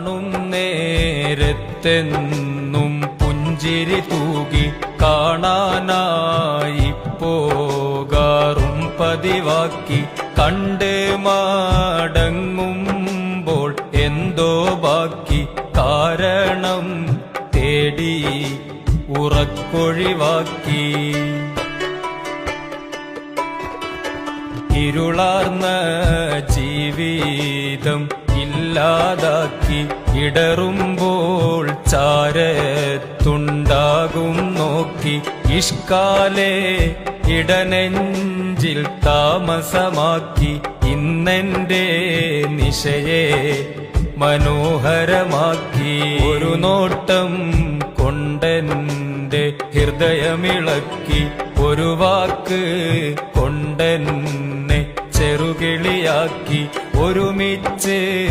കാണും നേരത്തെന്നും പുഞ്ചിരി തൂകി കാണാനായി പോകാറും പതിവാക്കി. കണ്ട് മടങ്ങുമ്പോൾ എന്തോ ബാക്കി, കാരണം തേടി ഉറക്കൊഴിവാക്കി. ഇരുളാർന്ന ജീവിതം ഇല്ലാതാക്കി. ഇടറുമ്പോൾ ചാരത്തുണ്ടാകും നോക്കി. ഇഷ്കാലേ ഇടനെഞ്ചിൽ താമസമാക്കി. ഇന്നെന്റെ നിശയെ മനോഹരമാക്കി. ഒരു നോട്ടം കൊണ്ടെന്റെ ഹൃദയമിളക്കി. ഒരു വാക്ക് കൊണ്ടെന്നെ ചെറുകിളിയാക്കി. ഒരുമിച്ച്